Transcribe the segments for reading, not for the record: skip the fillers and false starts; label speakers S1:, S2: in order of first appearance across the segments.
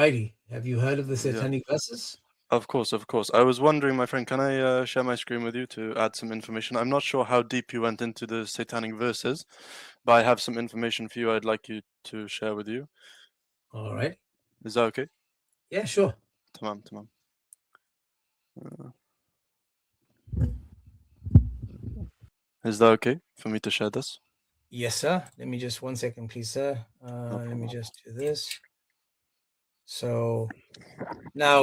S1: righty. Have you heard of the
S2: Yeah.
S1: satanic verses?
S2: Of course. I was wondering, my friend, can I share my screen with you to add some information? I'm not sure how deep you went into the satanic verses, but I have some information for you I'd like you to share with you.
S1: All right.
S2: Is that okay?
S1: Yeah, sure.
S2: Tamam. Is that okay for me to share this?
S1: Yes, sir. Let me just 1 second, please, sir. Let
S2: problem.
S1: me just do this. So now,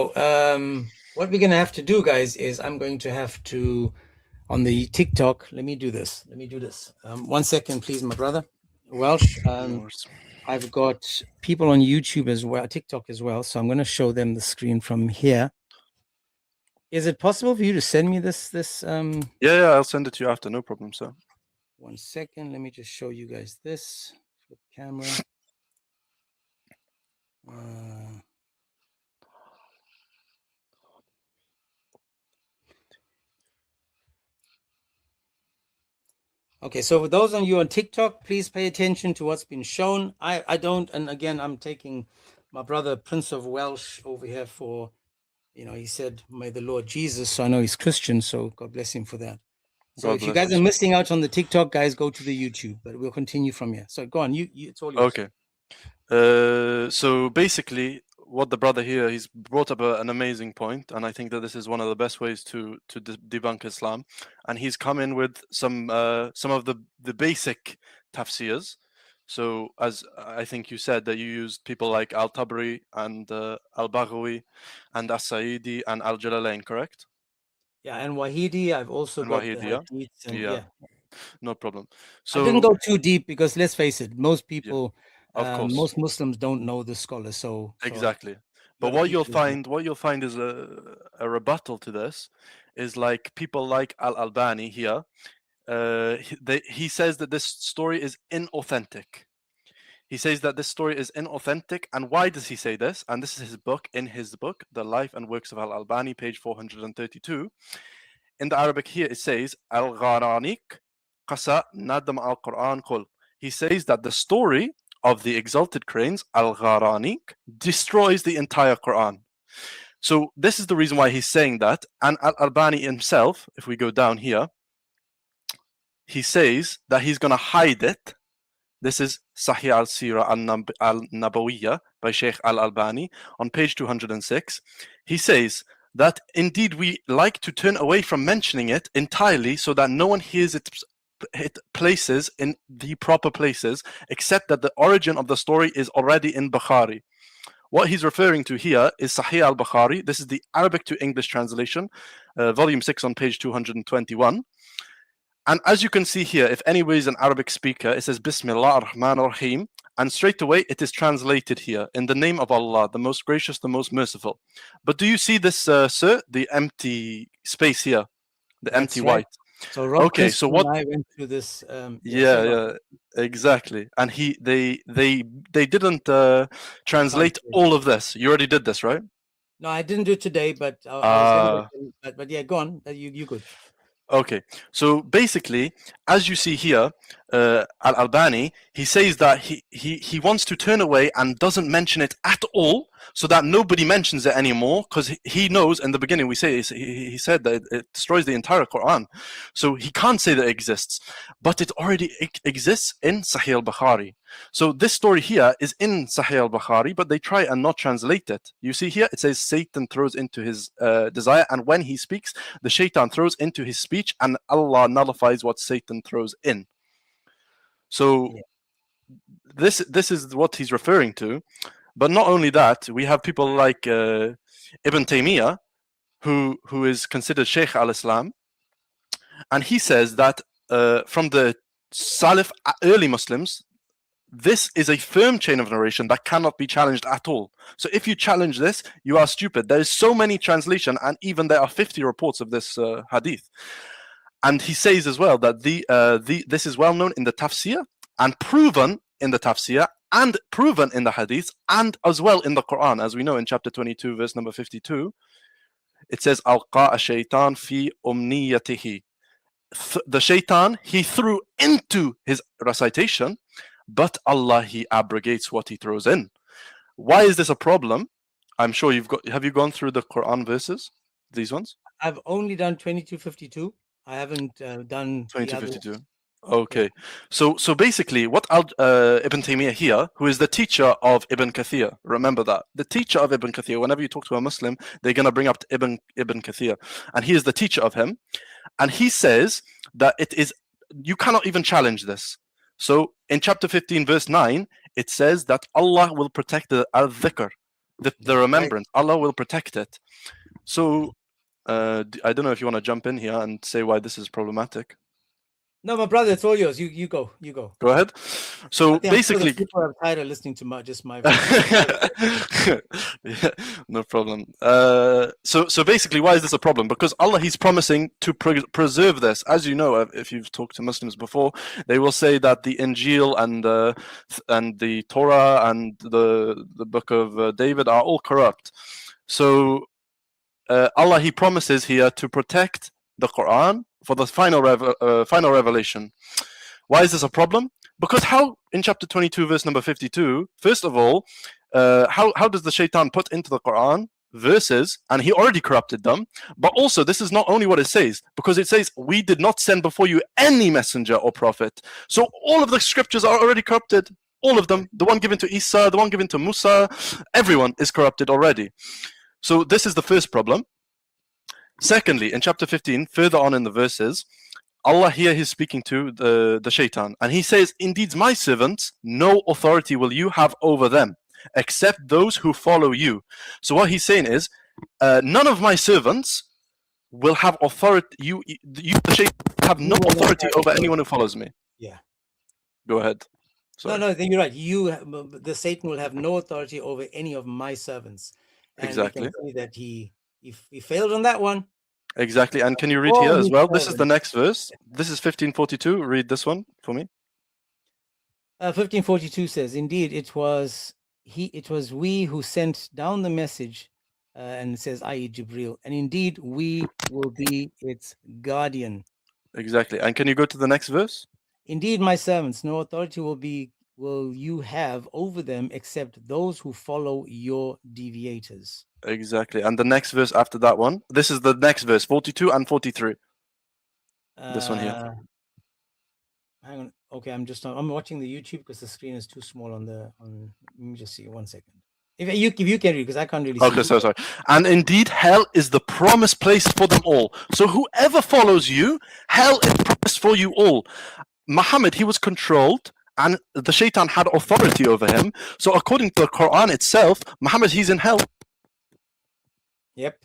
S1: what we're gonna have to do, guys, is I'm going to have to on the TikTok. Let me do this. 1 second, please, my brother. Welsh. I've got people on YouTube as well, TikTok as well. So I'm going to show them the screen from here. Is it possible for you to send me this?
S2: Yeah, I'll send it to you after. No problem, sir.
S1: 1 second. Let me just show you guys this. Flip camera. Okay, so for those of you on TikTok, please pay attention to what's been shown. I don't, and again, I'm taking my brother Prince of Welsh over here for, he said, may the Lord Jesus, so I know he's Christian, so God bless him for that. So if you guys are missing out on the TikTok, guys, go to the YouTube, but we'll continue from here. So go on, it's all yours.
S2: Okay. So basically, what the brother here, he's brought up an amazing point, and I think that this is one of the best ways to debunk Islam. And he's come in with some of the basic tafsirs. So as I think you said, that you used people like Al-Tabari and Al-Baghawi and As-Sa'idi and Al-Jalalain, correct?
S1: Yeah, and Wahidi, I've also
S2: and
S1: got
S2: Wahidi,
S1: the Hadith,
S2: yeah. No problem. So
S1: I didn't go too deep because let's face it, most people,
S2: of course,
S1: most Muslims don't know the scholars. So
S2: exactly. But what you'll find is a rebuttal to this is like people like Al-Albani here. He says that this story is inauthentic. He says that this story is inauthentic. And why does he say this? And this is his book, The Life and Works of Al-Albani, page 432. In the Arabic here, it says, Al-Gharanik Qasa Nadam al-Quran Qul. He says that the story of the exalted cranes, Al-Gharanik, destroys the entire Quran. So this is the reason why he's saying that. And Al-Albani himself, if we go down here, he says that he's going to hide it. This is Sahih al-Sirah al-Nabawiyya by Sheikh Al-Albani on page 206. He says that indeed we like to turn away from mentioning it entirely so that no one hears it places in the proper places, except that the origin of the story is already in Bukhari. What he's referring to here is Sahih al-Bukhari. This is the Arabic to English translation, volume 6 on page 221. And as you can see here, if anybody is an Arabic speaker, it says Bismillah ar-Rahman ar-Rahim, and straight away it is translated here in the name of Allah, the most gracious, the most merciful. But do you see this, sir? The empty space here, the empty white.
S1: So Rob
S2: okay, so what
S1: I went through this?
S2: Yeah, exactly. And they didn't translate all of this. You already did this, right?
S1: No, I didn't do it today, but but yeah, go on. You good.
S2: Okay, so basically, as you see here, Al-Albani, he says that he wants to turn away and doesn't mention it at all, so that nobody mentions it anymore, because he knows, in the beginning we say, he said that it destroys the entire Quran. So he can't say that it exists, but it already exists in Sahih al-Bukhari. So this story here is in Sahih al-Bukhari, but they try and not translate it. You see here, it says Satan throws into his desire, and when he speaks, the shaitan throws into his speech, and Allah nullifies what Satan throws in. So this is what he's referring to. But not only that, we have people like Ibn Taymiyyah, who is considered Shaykh al-Islam, and he says that from the Salaf, early Muslims, this is a firm chain of narration that cannot be challenged at all. So if you challenge this, you are stupid. There is so many translations, and even there are 50 reports of this hadith. And he says as well that this is well known in the tafsir and proven in the tafsir and proven in the hadith and as well in the Quran, as we know in chapter 22, verse number 52. It says, "Alqa ash-shaytan fi umniyatihi." The shaitan, he threw into his recitation, but Allah, he abrogates what he throws in. Why is this a problem? I'm sure you've got. Have you gone through the Quran verses? These ones.
S1: I've only done 2252. I haven't done the other
S2: 2252.
S1: ones.
S2: Okay, so basically, what Ibn Taymiyyah here, who is the teacher of Ibn Kathir, remember that the teacher of Ibn Kathir. Whenever you talk to a Muslim, they're gonna bring up Ibn Kathir, and he is the teacher of him, and he says that it is you cannot even challenge this. So in chapter 15, verse 9, it says that Allah will protect the al-dhikr, the remembrance. Right. Allah will protect it. So I don't know if you want to jump in here and say why this is problematic.
S1: No, my brother, it's all yours. You go.
S2: Go ahead. So basically,
S1: people are tired of listening to just my voice.
S2: Yeah, no problem. So basically, why is this a problem? Because Allah, He's promising to preserve this. As you know, if you've talked to Muslims before, they will say that the Injil and the Torah and the book of David are all corrupt. So Allah, He promises here to protect the Quran for the final revelation. Why is this a problem? Because how in chapter 22, verse number 52, first of all, how does the shaitan put into the Quran verses, and he already corrupted them, but also this is not only what it says, because it says, we did not send before you any messenger or prophet. So all of the scriptures are already corrupted. All of them, the one given to Isa, the one given to Musa, everyone is corrupted already. So this is the first problem. Secondly, in chapter 15, further on in the verses, Allah here He's speaking to the shaitan, and He says, indeed, my servants, no authority will you have over them, except those who follow you. So what He's saying is, none of my servants will have authority. You the shaitan, have no authority over anyone who follows me.
S1: Yeah.
S2: Go ahead. Sorry.
S1: No, you're right. The Satan will have no authority over any of my servants. And
S2: exactly.
S1: We can see that he failed on that one.
S2: Exactly. And can you read here as well? This is the next verse. This is 1542. Read this one for me.
S1: 1542 says, indeed, it was we who sent down the message, and it says, i.e. Jibreel, and indeed we will be its guardian.
S2: Exactly. And can you go to the next verse?
S1: Indeed, my servants, no authority will you have over them except those who follow your deviators.
S2: Exactly. And the next verse after that one, this is the next verse, 42 and 43. This one here.
S1: Hang on. Okay, I'm watching the YouTube because the screen is too small on let me just see 1 second. If you can read, because I can't really see.
S2: Okay, so sorry. And indeed, hell is the promised place for them all. So whoever follows you, hell is promised for you all. Muhammad, he was controlled, and the shaitan had authority over him. So according to the Quran itself, Muhammad, he's in hell.
S1: Yep.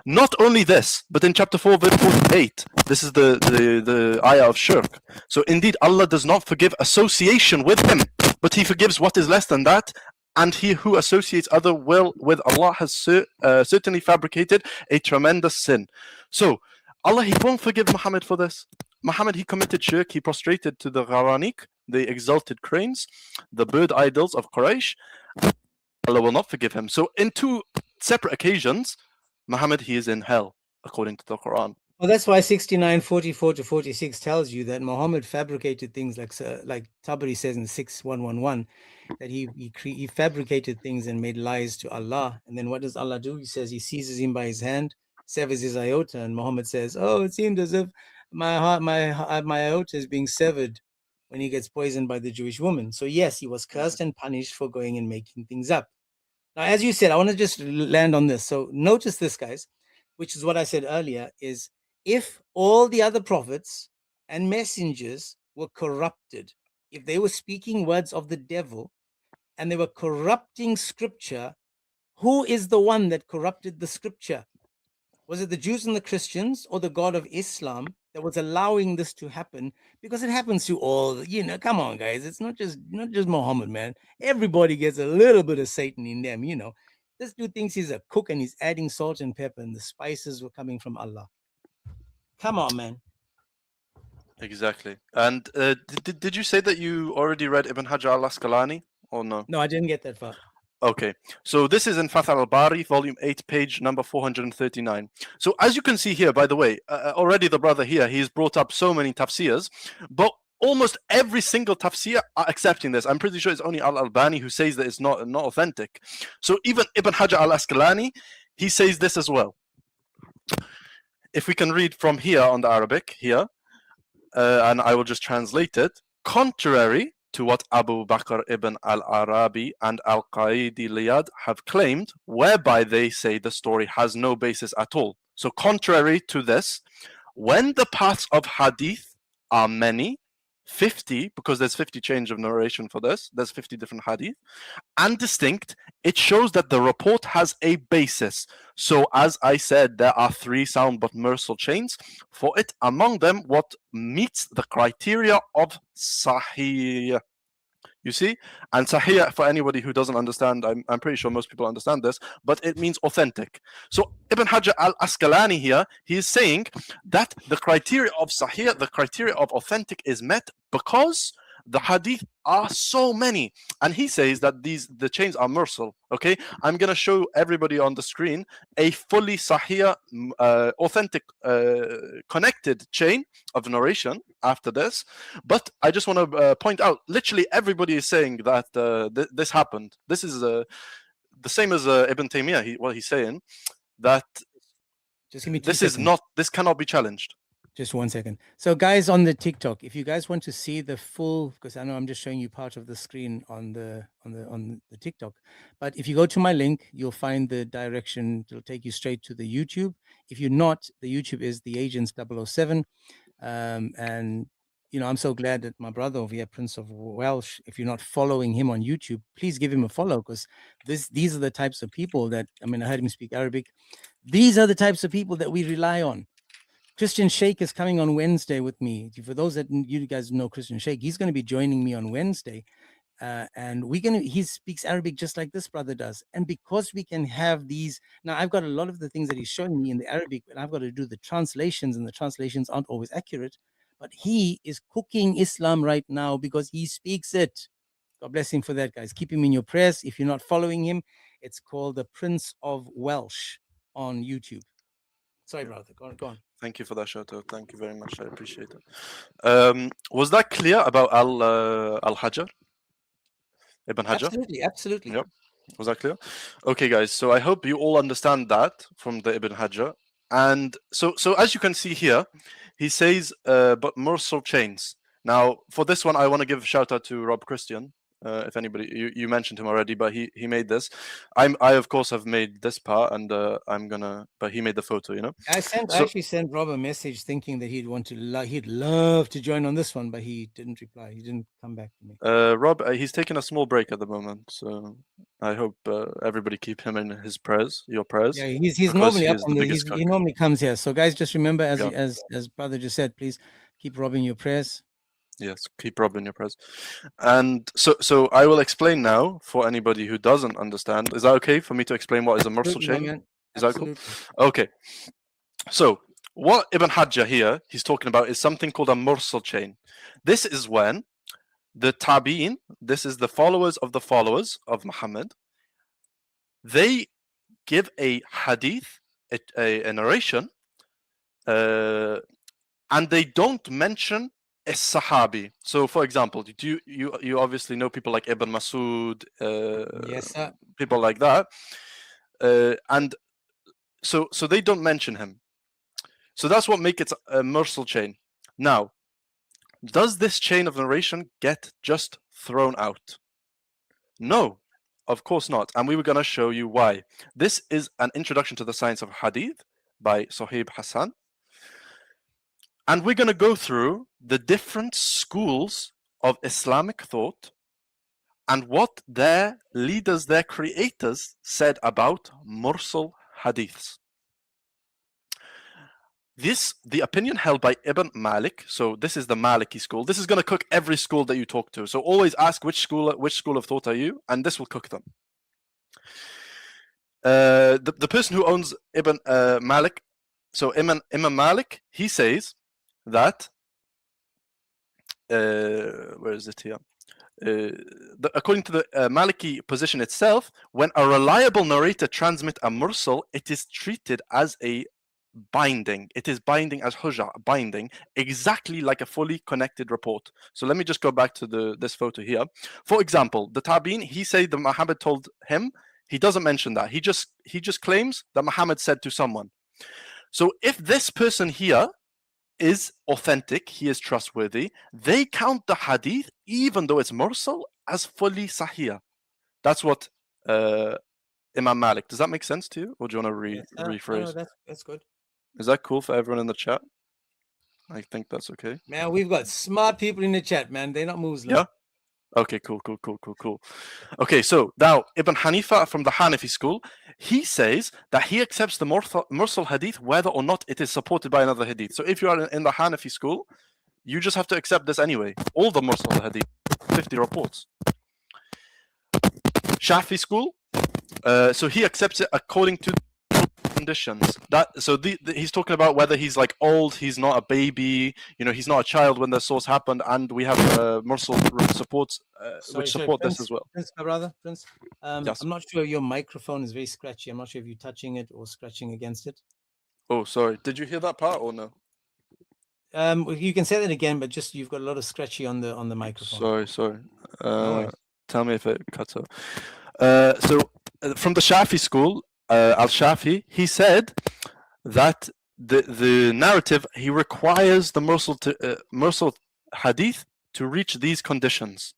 S2: Not only this, but in chapter 4, verse 48, this is the ayah of Shirk. So indeed, Allah does not forgive association with Him, but He forgives what is less than that. And he who associates other will with Allah has certainly fabricated a tremendous sin. So Allah, He won't forgive Muhammad for this. Muhammad, he committed shirk. He prostrated to the Gharanik, the exalted cranes, the bird idols of Quraysh. Allah will not forgive him. So in two separate occasions, Muhammad, he is in hell, according to the Quran.
S1: Well, that's why 69:44 to 46 tells you that Muhammad fabricated things like Tabari says in 6111, that he fabricated things and made lies to Allah. And then what does Allah do? He says He seizes him by his hand, severs his iota, and Muhammad says, "Oh, it seemed as if my iota is being severed," when he gets poisoned by the Jewish woman. So yes, he was cursed and punished for going and making things up. Now, as you said, I want to just land on this. So notice this, guys, which is what I said earlier, is if all the other prophets and messengers were corrupted, if they were speaking words of the devil and they were corrupting scripture, who is the one that corrupted the scripture? Was it the Jews and the Christians, or the God of Islam that was allowing this to happen? Because it happens to all, come on, guys. It's not just Muhammad, man. Everybody gets a little bit of Satan in them, This dude thinks he's a cook and he's adding salt and pepper, and the spices were coming from Allah. Come on, man.
S2: Exactly. And did you say that you already read Ibn Hajar al-Asqalani, or no?
S1: No, I didn't get that far.
S2: Okay, so this is in Fath al-Bari, volume 8, page number 439. So as you can see here, by the way, already the brother here, he's brought up so many tafsirs, but almost every single tafsir are accepting this. I'm pretty sure it's only Al-Albani who says that it's not authentic. So even Ibn Hajar al-Asqalani, he says this as well. If we can read from here on the Arabic here, and I will just translate it. Contrary to what Abu Bakr ibn al-Arabi and al-Qaidi Liyad have claimed, whereby they say the story has no basis at all. So contrary to this, when the paths of hadith are many, 50, because there's 50 change of narration for this, there's 50 different hadith, and distinct, it shows that the report has a basis. So as I said, there are 3 sound but mursal chains for it, among them what meets the criteria of Sahih. You see? And Sahih, for anybody who doesn't understand, I'm pretty sure most people understand this, but it means authentic. So Ibn Hajar al-Asqalani here, he is saying that the criteria of Sahih, the criteria of authentic is met because the hadith are so many. And he says that the chains are mursal. Okay, I'm going to show everybody on the screen a fully Sahih, authentic, connected chain of narration after this. But I just want to point out, literally everybody is saying that this happened. This is the same as Ibn Taymiyyah. What he's saying, that
S1: just give me 2
S2: this
S1: seconds.
S2: this cannot be challenged.
S1: Just 1 second. So guys on the TikTok, if you guys want to see the full, because I know I'm just showing you part of the screen on the TikTok, but if you go to my link, you'll find the direction. It'll take you straight to the YouTube. If you're not, the YouTube is the Agents007. And you know, I'm so glad that my brother over here, Prince of Welsh, if you're not following him on YouTube, please give him a follow, because these are the types of people that, I mean, I heard him speak Arabic. These are the types of people that we rely on. Christian Sheikh is coming on Wednesday with me. For those that you guys know Christian Sheikh, he's going to be joining me on Wednesday. And he speaks Arabic just like this brother does. And because we can have these, now I've got a lot of the things that he's showing me in the Arabic, and I've got to do the translations, and the translations aren't always accurate. But he is cooking Islam right now because he speaks it. God bless him for that, guys. Keep him in your prayers. If you're not following him, it's called the Prince of Welsh on YouTube. Sorry, brother. Go on.
S2: Thank you for that shout out. Thank you very much. I appreciate it. Was that clear about Al-Hajar? Ibn Hajar?
S1: Absolutely.
S2: Yep. Was that clear? Okay, guys. So I hope you all understand that from the Ibn Hajar. And so as you can see here, he says, but Mursal chains. Now, for this one, I want to give a shout out to Rob Christian. If anybody, you mentioned him already, but he made this. I of course have made this part, and but he made the photo, you know.
S1: I actually sent Rob a message thinking that he'd love to join on this one, but he didn't reply. He didn't come back to me.
S2: Rob, he's taking a small break at the moment, so I hope everybody keep him in his prayers, your prayers.
S1: Yeah, he's normally up on he normally comes here. So guys, just remember, as brother just said, please keep Rob in your prayers.
S2: Yes, keep Rob in your prayers. And so I will explain now for anybody who doesn't understand. Is that okay for me to explain what is a Mursal chain? Is that cool? Okay. So what Ibn Hajar here, he's talking about, is something called a Mursal chain. This is when the Tabi'in, this is the followers of Muhammad, they give a hadith, a narration, and they don't mention a Sahabi. So, for example, you obviously know people like Ibn Masud,
S1: yes, sir.
S2: People like that, and so they don't mention him. So that's what makes it a Mursal chain. Now, does this chain of narration get just thrown out? No, of course not. And we were going to show you why. This is an introduction to the science of Hadith by Sohaib Hassan. And we're going to go through the different schools of Islamic thought and what their leaders, their creators, said about Mursal hadiths. The opinion held by Ibn Malik, so this is the Maliki school. This is going to cook every school that you talk to. So always ask which school of thought are you, and this will cook them. The person who owns Ibn Malik, so Imam Malik, he says that where is it here? According to the Maliki position itself, when a reliable narrator transmits a mursal, it is treated as a binding. It is binding as hujjah, binding, exactly like a fully connected report. So let me just go back to this photo here. For example, the Tabi'in, he said that Muhammad told him. He doesn't mention that. He just claims that Muhammad said to someone. So if this person here is authentic, he is trustworthy, they count the hadith, even though it's mursal, as fully sahih. That's what Imam Malik. Does that make sense to you? Or do you want to rephrase?
S1: No, that's good.
S2: Is that cool for everyone in the chat? I think that's okay.
S1: Man, we've got smart people in the chat, man. They're not Muslim.
S2: Yeah? Okay, cool. Okay, so now Ibn Hanifa from the Hanafi school, he says that he accepts the Mursal hadith whether or not it is supported by another hadith. So if you are in the Hanafi school, you just have to accept this anyway. All the Mursal hadith, 50 reports. Shafi school, so he accepts it according to conditions. He's talking about whether he's like old, he's not a baby, he's not a child when the source happened, and we have Mursal supports which support this as well.
S1: Prince, my brother, Prince. Yes. I'm not sure your microphone is very scratchy. I'm not sure if you're touching it or scratching against it.
S2: Oh, sorry. Did you hear that part or no?
S1: You can say that again, but just you've got a lot of scratchy on the microphone.
S2: Sorry. Tell me if it cuts out. So from the Shafi school, Al-Shafi, he said that the narrative, he requires the Mursal hadith to reach these conditions.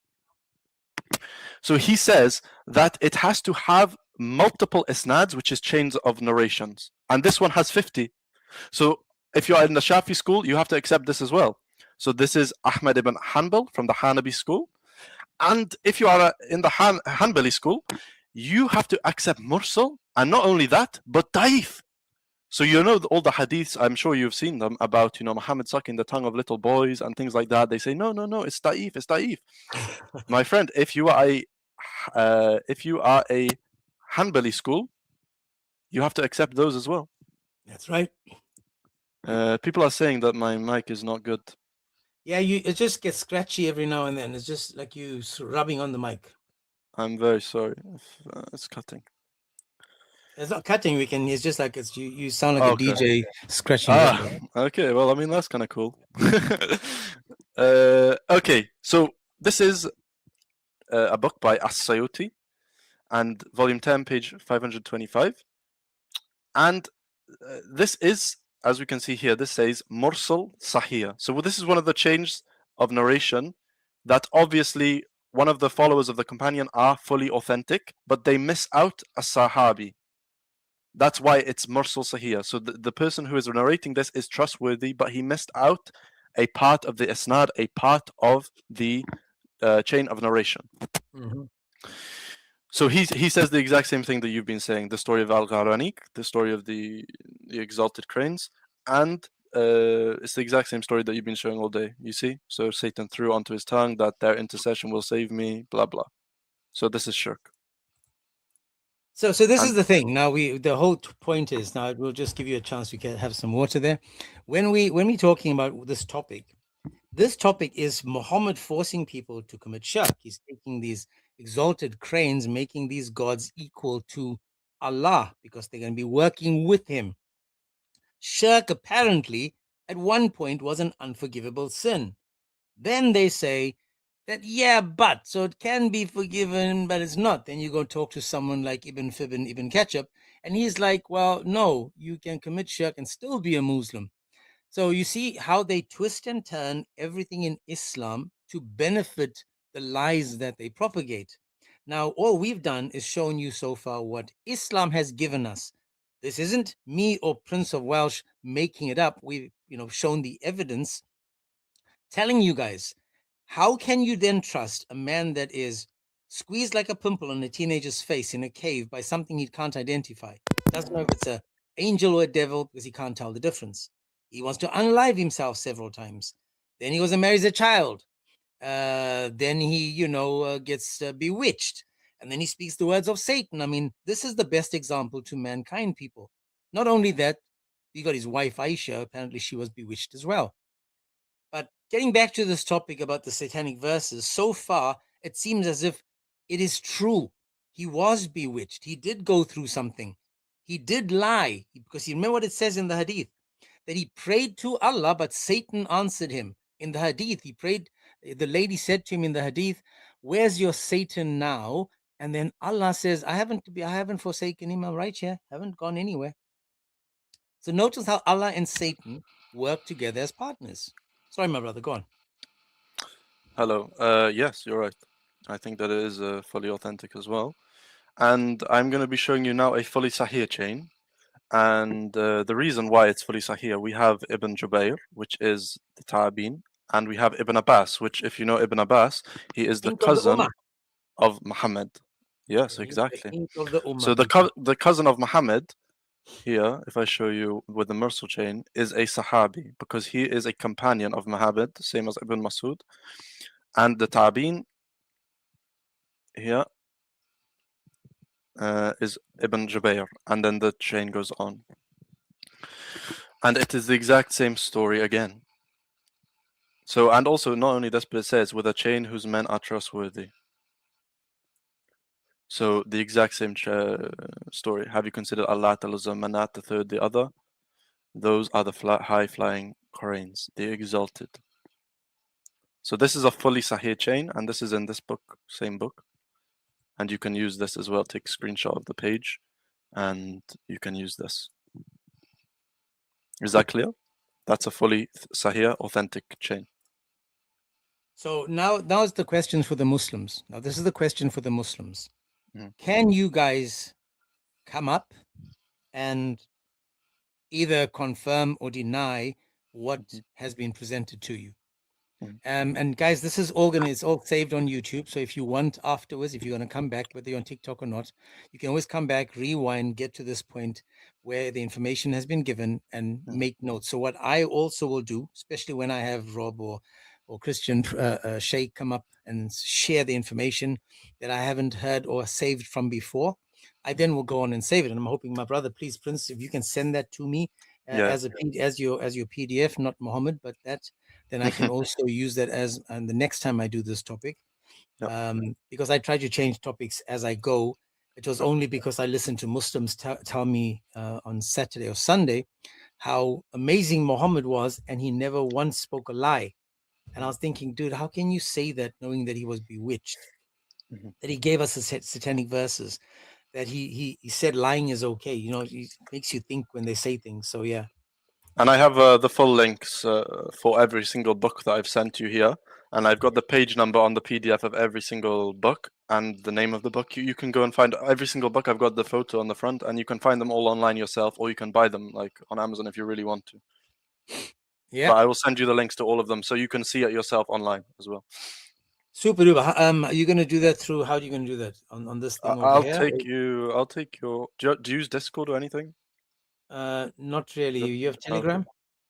S2: So he says that it has to have multiple isnads, which is chains of narrations, and this one has 50. So if you are in the Shafi school, you have to accept this as well. So this is Ahmed ibn Hanbal from the Hanabi school, and if you are in the Hanbali school, you have to accept Mursal, and not only that, but Da'if. So all the hadiths, I'm sure you've seen them about Muhammad sucking the tongue of little boys and things like that. They say no, it's Da'if. My friend, if you are a Hanbali school, you have to accept those as well.
S1: That's right.
S2: People are saying that my mic is not good.
S1: Yeah, it just gets scratchy every now and then. It's just like you rubbing on the mic.
S2: I'm very sorry if it's cutting.
S1: It's not cutting. It's just like you sound like a DJ scratching.
S2: Okay. Well, I mean, that's kind of cool. Okay, so this is a book by Al-Suyuti, and volume 10, page 525. And this is, as we can see here, this says Mursal Sahih. So this is one of the chains of narration that obviously one of the followers of the companion are fully authentic, but they miss out a Sahabi. That's why it's Mursal Sahih. So the person who is narrating this is trustworthy, but he missed out a part of the isnad, a part of the chain of narration.
S1: Mm-hmm.
S2: So he says the exact same thing that you've been saying, the story of Al-Gharaniq, the story of the exalted cranes, and it's the exact same story that you've been showing all day, you see? So Satan threw onto his tongue that their intercession will save me, blah, blah. So this is shirk.
S1: So this is the thing. Now the whole point is, now we'll just give you a chance to have some water there. When we're talking about this topic is Muhammad forcing people to commit shirk. He's taking these exalted cranes, making these gods equal to Allah because they're going to be working with him. Shirk apparently at one point was an unforgivable sin. Then they say that, so it can be forgiven, but it's not. Then you go talk to someone like Ibn Ketchup, and he's like, well, no, you can commit shirk and still be a Muslim. So you see how they twist and turn everything in Islam to benefit the lies that they propagate. Now, all we've done is shown you so far what Islam has given us. This isn't me or Prince of Welsh making it up. We've shown the evidence, telling you guys, how can you then trust a man that is squeezed like a pimple on a teenager's face in a cave by something he can't identify? Doesn't know if it's an angel or a devil because he can't tell the difference. He wants to unalive himself several times. Then he goes and marries a child. Then he, gets bewitched. And then he speaks the words of Satan. I mean, this is the best example to mankind, people. Not only that, he got his wife Aisha. Apparently she was bewitched as well. But getting back to this topic about the satanic verses, so far, it seems as if it is true. He was bewitched. He did go through something. He did lie, because you remember what it says in the Hadith. that he prayed to Allah, but Satan answered him. In the Hadith, he prayed, the lady said to him in the Hadith, "Where's your Satan now?" And then Allah says, I haven't forsaken him. I'm right here. Haven't gone anywhere. So notice how Allah and Satan work together as partners. Sorry, my brother, go on.
S2: Hello. Yes, you're right. I think that it is fully authentic as well. And I'm going to be showing you now a fully Sahih chain. And the reason why it's fully Sahih, we have Ibn Jubayr, which is the Tabi'in, and we have Ibn Abbas, which, if you know Ibn Abbas, he is the
S1: Ink of the
S2: cousin
S1: Ummah.
S2: of Muhammad. Yes,
S1: The
S2: exactly.
S1: ink of the Ummah.
S2: So the cousin of Muhammad here, if I show you with the Mursal chain, is a Sahabi because he is a companion of Muhammad, same as Ibn Masud. And the Tabi'in here is Ibn Jubayr, and then the chain goes on. And it is the exact same story again. So, and also not only this, but it says, with a chain whose men are trustworthy. So the exact same story. Have you considered Allah, Al-Uzza, Manat, the third, the other? Those are the high-flying cranes, the exalted. So this is a fully Sahih chain, and this is in this book, same book. And you can use this as well. Take a screenshot of the page, and you can use this. Is that clear? That's a fully Sahih, authentic chain.
S1: So now is the question for the Muslims. Now this is the question for the Muslims.
S2: Mhm.
S1: Can you guys come up and either confirm or deny what has been presented to you? And guys, this is all it's all saved on YouTube. So if you want afterwards, if you're going to come back, whether you're on TikTok or not, you can always come back, rewind, get to this point where the information has been given and make notes. So what I also will do, especially when I have Rob or Christian Sheikh come up and share the information that I haven't heard or saved from before, I then will go on and save it. And I'm hoping, my brother, please, Prince, if you can send that to me as your PDF, not Muhammad, but that, then I can also use that as the next time I do this topic, because I try to change topics as I go. It was only because I listened to Muslims tell me on Saturday or Sunday how amazing Muhammad was, and he never once spoke a lie. And I was thinking, dude, how can you say that knowing that he was bewitched, that he gave us the satanic verses, that he said lying is okay? You know, it makes you think when they say things. So yeah.
S2: And I have the full links for every single book that I've sent you here. And I've got the page number on the PDF of every single book and the name of the book. You can go and find every single book. I've got the photo on the front, and you can find them all online yourself, or you can buy them like on Amazon if you really want to.
S1: Yeah.
S2: But I will send you the links to all of them so you can see it yourself online as well.
S1: Super duper. Are you going to do that through? How are you going to do that on this thing over here?
S2: I'll take your. Do you use Discord or anything?
S1: Not really. You have Telegram? Okay.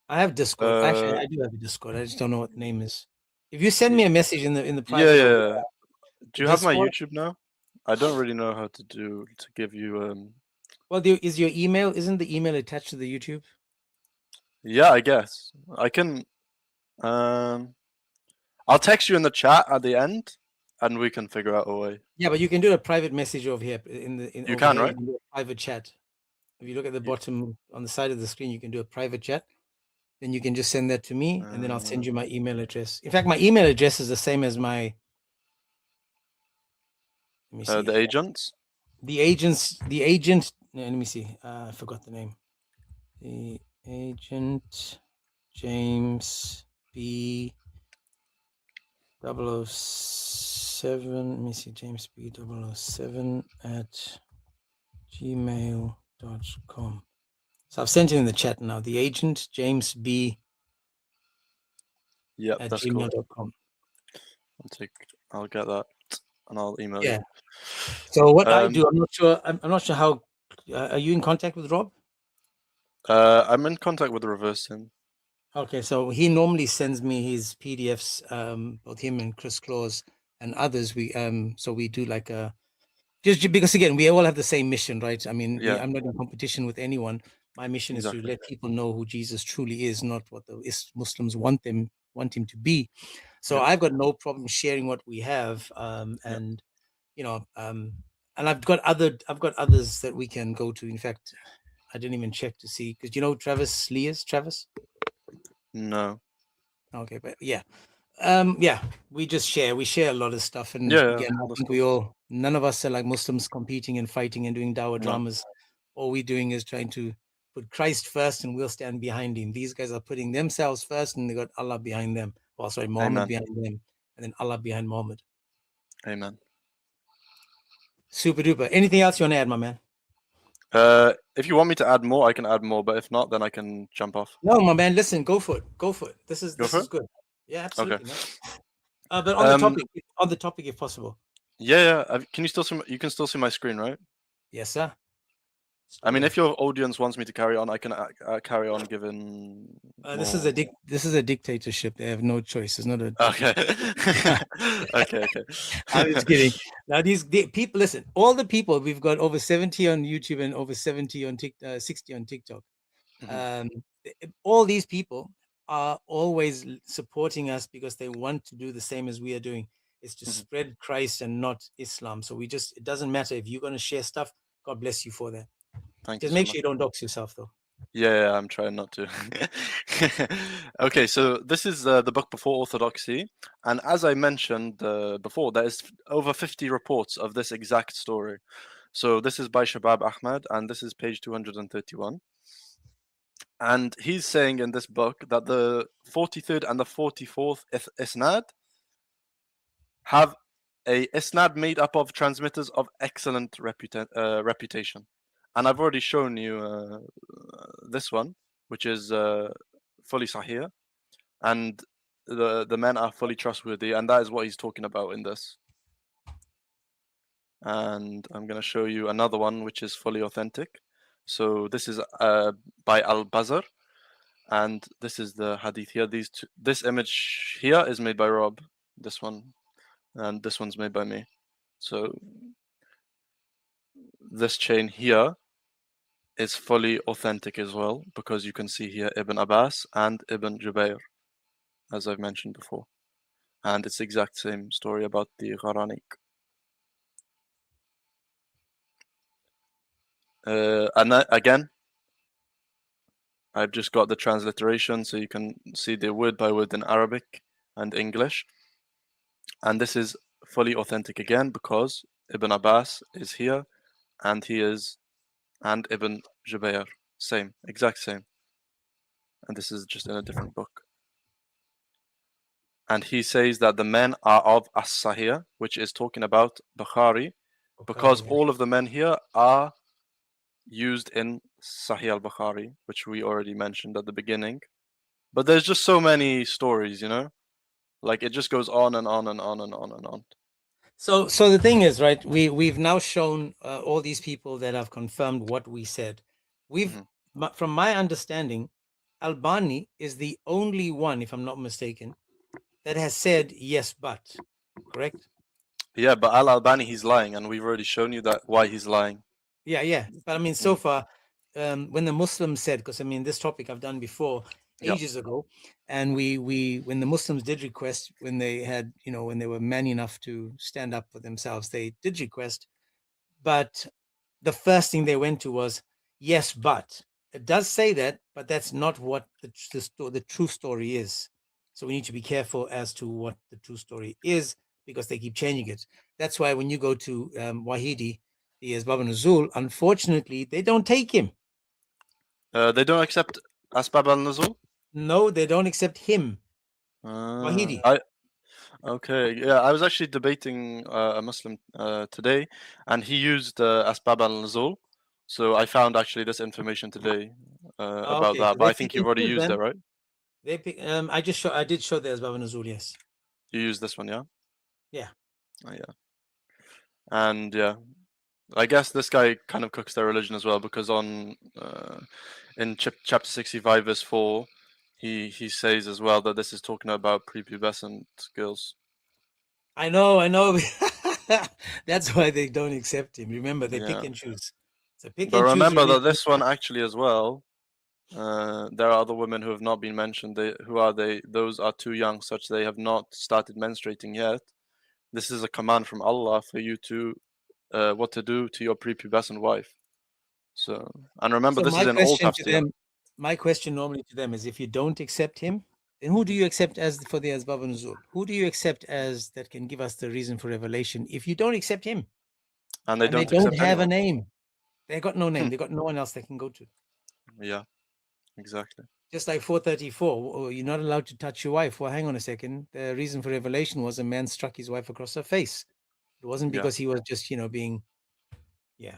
S1: I have Discord. Actually, I do have a Discord. I just don't know what the name is. If you send me a message in the private.
S2: Yeah. Do you have my YouTube now? I don't really know how to give you.
S1: Well, is your email? Isn't the email attached to the YouTube?
S2: Yeah, I guess I can. I'll text you in the chat at the end, and we can figure out a way.
S1: Yeah, but you can do a private message over here
S2: you can, right?
S1: You can do a private chat. If you look at the bottom on the side of the screen, you can do a private chat. Then you can just send that to me, and then I'll send you my email address. In fact, my email address is the same as my. Let me see.
S2: The agents.
S1: The agent. Let me see. I forgot the name. The agent James B 007. Let me see. James B 007 at gmail.com. So I've sent it in the chat now. The agent James B. At gmail.com.
S2: I'll get that and I'll email you.
S1: So what I do, I'm not sure how. Are you in contact with Rob?
S2: I'm in contact with Reverse Him.
S1: Okay, so he normally sends me his PDFs, both him and Chris Claus and others. So we do like a, just because again we all have the same mission, right? I mean, I'm not in competition with anyone. My mission is to let people know who Jesus truly is, not what the Muslims want him to be. So I've got no problem sharing what we have, and you know, and I've got others that we can go to. In fact, I didn't even check to see, because you know Travis Lee is Travis.
S2: No.
S1: Okay, but yeah, we just share. We share a lot of stuff, and
S2: Yeah,
S1: again, I
S2: that's
S1: think
S2: cool.
S1: none of us are like Muslims competing and fighting and doing dawah
S2: No.
S1: dramas. All we're doing is trying to put Christ first, and we'll stand behind him. These guys are putting themselves first, and they got Allah behind them. Well, sorry, Muhammad
S2: Amen.
S1: behind them, and then Allah behind Muhammad.
S2: Amen.
S1: Super duper. Anything else you want to add, my man?
S2: If you want me to add more, I can add more, but if not, then I can jump off.
S1: No, my man. Listen, go for it. Go for it. This is good. Yeah, absolutely.
S2: Okay.
S1: Man. But on the topic, if possible.
S2: Yeah. Can you still see? You can still see my screen, right?
S1: Yes, sir.
S2: I mean, if your audience wants me to carry on, I can carry on giving.
S1: This is a dictatorship. They have no choice. It's not a.
S2: Okay. Okay.
S1: I'm just kidding. Now people, listen. All the people we've got over 70 on YouTube and over 70 on 60 on TikTok. All these people are always supporting us because they want to do the same as we are doing. It's to spread Christ and not Islam. So it doesn't matter if you're going to share stuff. God bless you for that.
S2: Thank
S1: Just
S2: you.
S1: make sure you don't dox yourself, though.
S2: Yeah, I'm trying not to. Okay, so this is the book Before Orthodoxy, and as I mentioned before, there is over 50 reports of this exact story. So this is by Shabab Ahmed, and this is page 231. And he's saying in this book that the 43rd and the 44th isnad have a isnad made up of transmitters of excellent reputation. And I've already shown you this one, which is fully Sahih, and the men are fully trustworthy, and that is what he's talking about in this. And I'm going to show you another one which is fully authentic. So this is by Al-Bazar, and this is the hadith here. This image here is made by Rob, this one, and this one's made by me. So this chain here is fully authentic as well, because you can see here Ibn Abbas and Ibn Jubayr, as I've mentioned before. And it's the exact same story about the Gharanik. And again, I've just got the transliteration so you can see the word by word in Arabic and English. And this is fully authentic again because Ibn Abbas is here and and Ibn Jubayr, same, exact same. And this is just in a different book. And he says that the men are of As-Sahih, which is talking about Bukhari, because all of the men here are used in Sahih al-Bukhari, which we already mentioned at the beginning. But there's just so many stories, like it just goes on and on and on and on and on.
S1: So the thing is, right, we've now shown all these people that have confirmed what we said. From my understanding, Albani is the only one, if I'm not mistaken, that has said yes, but correct?
S2: Yeah, but Al-Albani, he's lying, and we've already shown you that why he's lying.
S1: Yeah. But I mean, so far, when the Muslims said, because I mean, this topic I've done before ages ago, and when the Muslims did request, when they had, when they were man enough to stand up for themselves, they did request, but the first thing they went to was yes, but it does say that, but that's not what the true story is. So we need to be careful as to what the true story is, because they keep changing it. That's why when you go to Wahidi, the Asbab al-Nuzul, unfortunately, they don't take him.
S2: They don't accept Asbab al-Nuzul?
S1: No, they don't accept him. Wahidi.
S2: Okay, yeah, I was actually debating a Muslim today, and he used Asbab al-Nuzul. So I found actually this information today about that, but I think you've already used it, right?
S1: They pick, I did show the Asbab al-Nuzul, yes.
S2: You used this one, yeah?
S1: Yeah.
S2: Oh, yeah. And yeah, I guess this guy kind of cooks their religion as well, because in chapter 65 verse 4, he says as well that this is talking about prepubescent girls.
S1: I know. That's why they don't accept him. Remember, they pick and choose.
S2: But remember that this one actually as well, there are other women who have not been mentioned. Who are they? Those are too young, such they have not started menstruating yet. This is a command from Allah for you to what to do to your prepubescent wife. So, and remember,
S1: So
S2: this
S1: my
S2: is an old
S1: question to
S2: tafsir.
S1: them, my question normally to them is, if you don't accept him, then who do you accept as for the Asbab al-Nuzul? Who do you accept as that can give us the reason for revelation if you don't accept him?
S2: And they
S1: And they
S2: don't
S1: don't
S2: accept
S1: have a
S2: anyone.
S1: name. They got no name. They got no one else they can go to.
S2: Yeah, exactly.
S1: Just like 434, you're not allowed to touch your wife. Well, hang on a second. The reason for revelation was a man struck his wife across her face. It wasn't
S2: Yeah.
S1: because he was just, being, yeah.